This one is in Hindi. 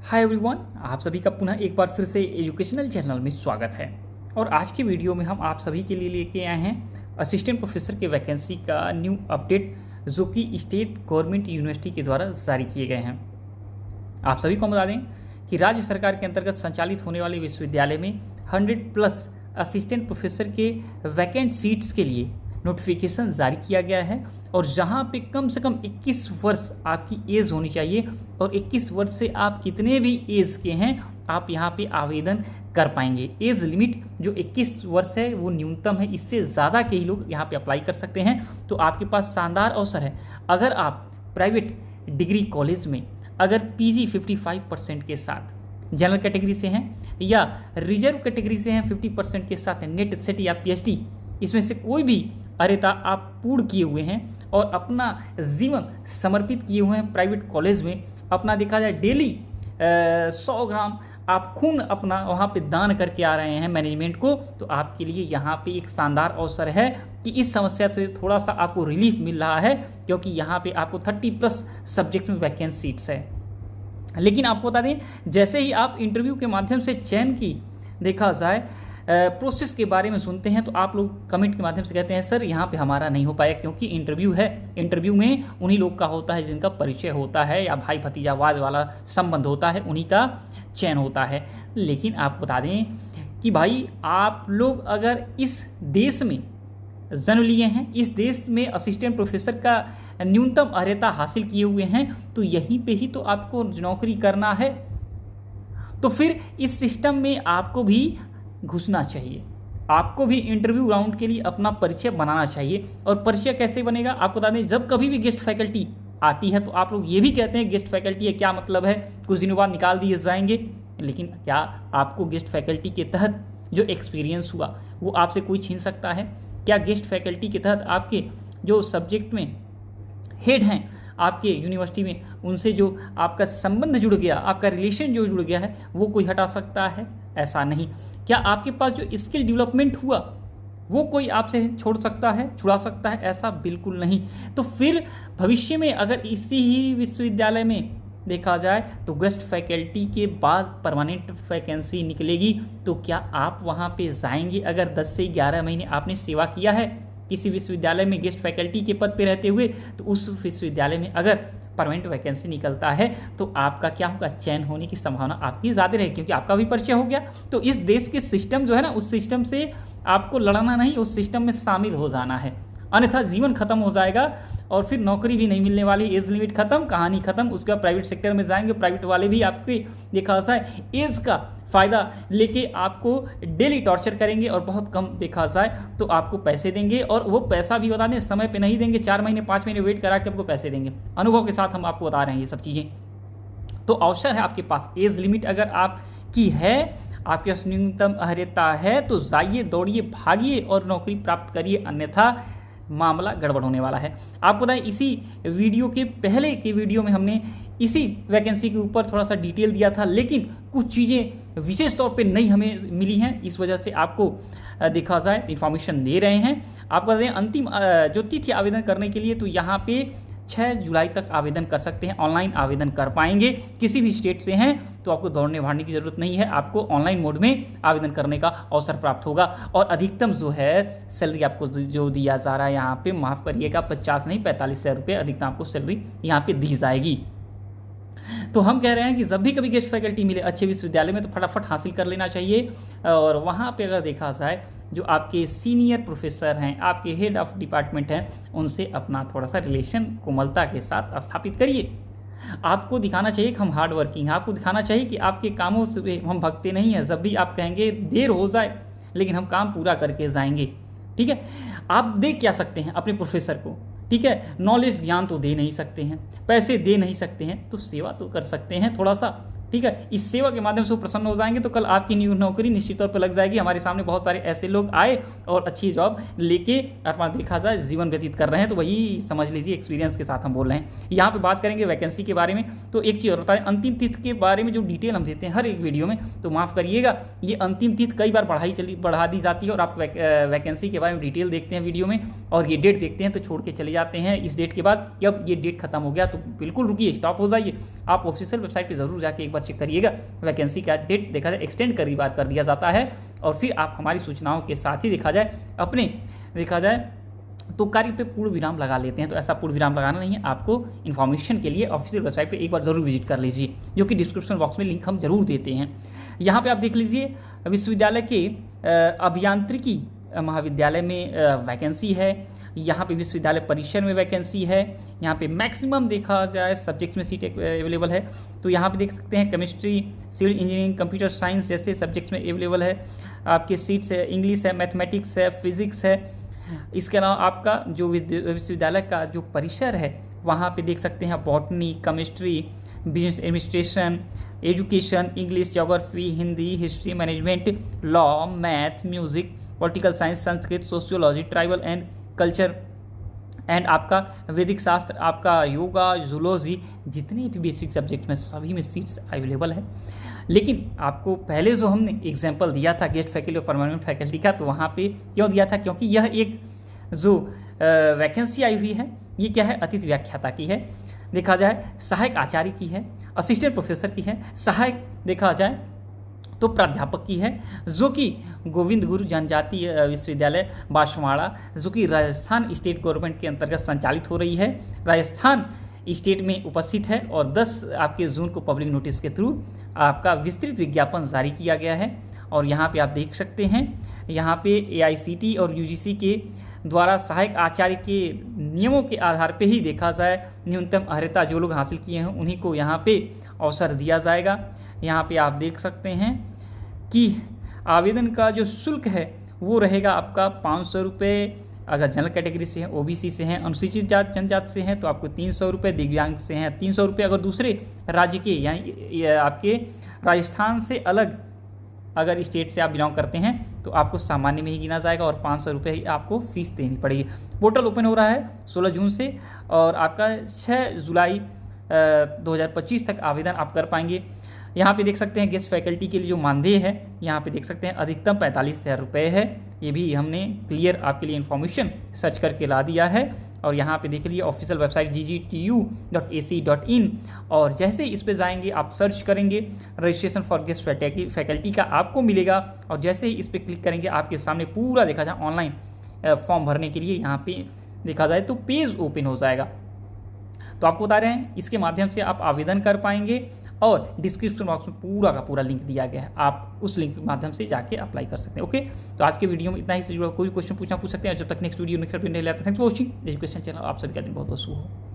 हाय एवरीवन, आप सभी का पुनः एक बार फिर से एजुकेशनल चैनल में स्वागत है। और आज की वीडियो में हम आप सभी के लिए लेके आए हैं असिस्टेंट प्रोफेसर के वैकेंसी का न्यू अपडेट, जो कि स्टेट गवर्नमेंट यूनिवर्सिटी के द्वारा जारी किए गए हैं। आप सभी को बता दें कि राज्य सरकार के अंतर्गत संचालित होने वाले विश्वविद्यालय में 100+ असिस्टेंट प्रोफेसर के वैकेंट सीट्स के लिए नोटिफिकेशन जारी किया गया है। और जहां पे कम से कम 21 वर्ष आपकी एज होनी चाहिए, और 21 वर्ष से आप कितने भी एज के हैं आप यहां पे आवेदन कर पाएंगे। एज लिमिट जो 21 वर्ष है वो न्यूनतम है, इससे ज़्यादा के ही लोग यहाँ पे अप्लाई कर सकते हैं। तो आपके पास शानदार अवसर है। अगर आप प्राइवेट डिग्री कॉलेज में अगर PG 55% के साथ जनरल कैटेगरी से हैं, या रिजर्व कैटेगरी से हैं 50% के साथ नेट सेट या PhD, इसमें से कोई भी अर्हता आप पूर्ण किए हुए हैं और अपना जीवन समर्पित किए हुए हैं प्राइवेट कॉलेज में, अपना देखा जाए डेली 100 ग्राम आप खून अपना वहाँ पे दान करके आ रहे हैं मैनेजमेंट को, तो आपके लिए यहाँ पे एक शानदार अवसर है कि इस समस्या से थोड़ा सा आपको रिलीफ मिल रहा है, क्योंकि यहाँ पे आपको 30+ सब्जेक्ट में वैकेंट सीट्स है। लेकिन आपको बता दें, जैसे ही आप इंटरव्यू के माध्यम से चयन की देखा जाए प्रोसेस के बारे में सुनते हैं, तो आप लोग कमेंट के माध्यम से कहते हैं सर यहाँ पे हमारा नहीं हो पाया, क्योंकि इंटरव्यू है। इंटरव्यू में उन्हीं लोग का होता है जिनका परिचय होता है या भाई भतीजावाद वाला संबंध होता है, उन्हीं का चयन होता है। लेकिन आप बता दें कि भाई आप लोग अगर इस देश में जन्म लिए हैं, इस देश में असिस्टेंट प्रोफेसर का न्यूनतम अर्हता हासिल किए हुए हैं, तो यहीं पे ही तो आपको नौकरी करना है। तो फिर इस सिस्टम में आपको भी घुसना चाहिए, आपको भी इंटरव्यू राउंड के लिए अपना परिचय बनाना चाहिए। और परिचय कैसे बनेगा आपको बता दें, जब कभी भी गेस्ट फैकल्टी आती है तो आप लोग ये भी कहते हैं गेस्ट फैकल्टी है, क्या मतलब है, कुछ दिनों बाद निकाल दिए जाएंगे। लेकिन क्या आपको गेस्ट फैकल्टी के तहत जो एक्सपीरियंस हुआ वो आपसे कोई छीन सकता है? क्या गेस्ट फैकल्टी के तहत आपके जो सब्जेक्ट में हेड हैं आपके यूनिवर्सिटी में, उनसे जो आपका संबंध जुड़ गया, आपका रिलेशन जो जुड़ गया है, वो कोई हटा सकता है? ऐसा नहीं। क्या आपके पास जो स्किल डेवलपमेंट हुआ वो कोई आपसे छोड़ सकता है, छुड़ा सकता है? ऐसा बिल्कुल नहीं। तो फिर भविष्य में अगर इसी ही विश्वविद्यालय में देखा जाए तो गेस्ट फैकल्टी के बाद परमानेंट वैकेंसी निकलेगी, तो क्या आप वहाँ पे जाएंगे? अगर 10 से 11 महीने आपने सेवा किया है किसी विश्वविद्यालय में गेस्ट फैकल्टी के पद पे रहते हुए, तो उस विश्वविद्यालय में अगर परमानेंट वैकेंसी निकलता है तो आपका क्या होगा, चयन होने की संभावना आपकी ज़्यादा रहेगी, क्योंकि आपका भी परिचय हो गया। तो इस देश के सिस्टम जो है ना, उस सिस्टम से आपको लड़ना नहीं, उस सिस्टम में शामिल हो जाना है, अन्यथा जीवन खत्म हो जाएगा और फिर नौकरी भी नहीं मिलने वाली। एज लिमिट खत्म, कहानी खत्म। उसके बाद प्राइवेट सेक्टर में जाएंगे, प्राइवेट वाले भी आपके देखा जाए एज का फ़ायदा लेके आपको डेली टॉर्चर करेंगे, और बहुत कम देखा जाए तो आपको पैसे देंगे। और वो पैसा भी बता दें समय पे नहीं देंगे, 4 महीने 5 महीने वेट करा के आपको पैसे देंगे। अनुभव के साथ हम आपको बता रहे हैं ये सब चीज़ें। तो अवसर है आपके पास। एज लिमिट अगर आपकी है, आपके पास न्यूनतम अर्हता है, तो जाइए, दौड़िए, भागिए और नौकरी प्राप्त करिए, अन्यथा मामला गड़बड़ होने वाला है। आपको बताएं, इसी वीडियो के पहले के वीडियो में हमने इसी वैकेंसी के ऊपर थोड़ा सा डिटेल दिया था, लेकिन कुछ चीज़ें विशेष तौर पे नहीं हमें मिली हैं, इस वजह से आपको देखा जाए इन्फॉर्मेशन दे रहे हैं। आपको बता दें, अंतिम जो तिथि आवेदन करने के लिए, तो यहाँ पे 6 जुलाई तक आवेदन कर सकते हैं, ऑनलाइन आवेदन कर पाएंगे। किसी भी स्टेट से हैं तो आपको दौड़ने भागने की ज़रूरत नहीं है, आपको ऑनलाइन मोड में आवेदन करने का अवसर प्राप्त होगा। और अधिकतम जो है सैलरी आपको जो दिया जा रहा है यहाँ पे, माफ़ करिएगा, 50 नहीं 45,000 रुपये अधिकतम आपको सैलरी यहाँ पे दी जाएगी। तो हम कह रहे हैं कि जब भी कभी गेस्ट फैकल्टी मिले अच्छे विश्वविद्यालय में, तो फटाफट हासिल कर लेना चाहिए। और वहाँ पे अगर देखा जाए जो आपके सीनियर प्रोफेसर हैं, आपके हेड ऑफ डिपार्टमेंट हैं, उनसे अपना थोड़ा सा रिलेशन कोमलता के साथ स्थापित करिए। आपको दिखाना चाहिए कि हम हार्ड वर्किंग हैं, आपको दिखाना चाहिए कि आपके कामों से हम भगते नहीं हैं। जब भी आप कहेंगे देर हो जाए, लेकिन हम काम पूरा करके जाएंगे। ठीक है, आप दे क्या सकते हैं अपने प्रोफेसर को? ठीक है, नॉलेज ज्ञान तो दे नहीं सकते हैं, पैसे दे नहीं सकते हैं, तो सेवा तो कर सकते हैं थोड़ा सा। ठीक है, इस सेवा के माध्यम से वो प्रसन्न हो जाएंगे, तो कल आपकी नौकरी निश्चित तौर पर लग जाएगी। हमारे सामने बहुत सारे ऐसे लोग आए और अच्छी जॉब लेके अपना देखा जाए जीवन व्यतीत कर रहे हैं, तो वही समझ लीजिए एक्सपीरियंस के साथ हम बोल रहे हैं। यहाँ पे बात करेंगे वैकेंसी के बारे में। तो एक चीज़ और होता है, अंतिम तिथि के बारे में जो डिटेल हम देते हैं हर एक वीडियो में, तो माफ़ करिएगा, ये अंतिम तिथि कई बार बढ़ा दी जाती है, और आप वैकेंसी के बारे में डिटेल देखते हैं वीडियो में, और ये डेट देखते हैं तो छोड़ के चले जाते हैं इस डेट के बाद कि अब ये डेट खत्म हो गया। तो बिल्कुल रुकिए, स्टॉप हो जाइए, आप ऑफिशियल वेबसाइट पर जरूर जाके एक बार चेक करिएगा। वैकेंसी का डेट देखा जाए एक्सटेंड कई बार कर दिया जाता है और फिर आप हमारी सूचनाओं के साथ ही देखा जाए तो कार्य पे पूर्ण विराम लगा लेते हैं। तो ऐसा पूर्ण विराम लगाना नहीं है, आपको इन्फॉर्मेशन के लिए ऑफिशियल वेबसाइट पे एक बार जरूर विजिट कर लीजिए, जो कि डिस्क्रिप्शन बॉक्स में लिंक हम जरूर देते हैं। यहाँ पे आप देख लीजिए विश्वविद्यालय के अभियांत्रिकी महाविद्यालय में वैकेंसी है। यहाँ पे विश्वविद्यालय परिसर में वैकेंसी है। यहाँ पे मैक्सिमम देखा जाए सब्जेक्ट्स में सीट अवेलेबल है। तो यहाँ पे देख सकते हैं chemistry, civil engineering, computer science जैसे सब्जेक्ट्स में अवेलेबल है। आपके सीट्स है, इंग्लिश है, मैथमेटिक्स है, फिजिक्स है। इसके अलावा आपका जो विश्वविद्यालय का जो परिसर है वहाँ पे देख सकते हैं botany, chemistry, business administration, education, English, geography, Hindi, history, management, law, math, music, political science, Sanskrit, sociology, tribal and culture and आपका वैदिक शास्त्र, आपका योगा, जूलॉजी, जितने भी बेसिक सब्जेक्ट में सभी में सीट्स अवेलेबल है। लेकिन आपको पहले जो हमने एग्जाम्पल दिया था गेस्ट फैकल्टी और परमानेंट फैकल्टी का, तो वहाँ पे क्यों दिया था? क्योंकि यह एक जो वैकेंसी आई हुई है ये क्या है, अतिथि व्याख्याता की है, देखा जाए सहायक आचार्य की है, असिस्टेंट प्रोफेसर की है, सहायक देखा जाए तो प्राध्यापक की है, जो कि गोविंद गुरु जनजातीय विश्वविद्यालय बांसवाड़ा, जो कि राजस्थान स्टेट गवर्नमेंट के अंतर्गत संचालित हो रही है, राजस्थान स्टेट में उपस्थित है। और 10 आपके जून को पब्लिक नोटिस के थ्रू आपका विस्तृत विज्ञापन जारी किया गया है। और यहाँ पे आप देख सकते हैं, यहाँ पे AICTE और UGC के द्वारा सहायक आचार्य के नियमों के आधार पे ही देखा जाए न्यूनतम अर्हता जो लोग हासिल किए हैं उन्हीं को यहाँ पे अवसर दिया जाएगा। यहाँ पे आप देख सकते हैं कि आवेदन का जो शुल्क है वो रहेगा आपका 500 रुपये। अगर जनरल कैटेगरी से हैं, OBC से हैं, अनुसूचित जात जनजाति से हैं तो आपको 300 रुपये, दिव्यांग से हैं 300 रुपये। अगर दूसरे राज्य के यानी आपके राजस्थान से अलग अगर स्टेट से आप बिलोंग करते हैं तो आपको सामान्य में ही गिना जाएगा और 500 रुपये ही आपको फीस देनी पड़ेगी। पोर्टल ओपन हो रहा है 16 जून से और आपका 6 जुलाई 2025 तक आवेदन आप कर पाएंगे। यहाँ पे देख सकते हैं गेस्ट फैकल्टी के लिए जो मानदेय है यहाँ पे देख सकते हैं अधिकतम 45,000 रुपये है। ये भी हमने क्लियर आपके लिए इन्फॉर्मेशन सर्च करके ला दिया है। और यहाँ पे देख लीजिए ऑफिशियल वेबसाइट ggtu.ac.in और जैसे इस पे जाएंगे आप सर्च करेंगे रजिस्ट्रेशन फॉर गेस्ट फैकल्टी का आपको मिलेगा। और जैसे ही इस पर क्लिक करेंगे आपके सामने पूरा देखा जाए ऑनलाइन फॉर्म भरने के लिए यहाँ पे देखा जाए तो पेज ओपन हो जाएगा। तो आपको बता रहे हैं इसके माध्यम से आप आवेदन कर पाएंगे और डिस्क्रिप्शन बॉक्स में पूरा का पूरा लिंक दिया गया है, आप उस लिंक के माध्यम से जाके अप्लाई कर सकते हैं। ओके, तो आज के वीडियो में इतना ही। कोई क्वेश्चन पूछ सकते हैं। जब तक नेक्स्ट वीडियो नेक्स्ट अपडेट नहीं लाते, thanks for watching education channel. आप सभी का दिन बहुत बहुत शुभ हो।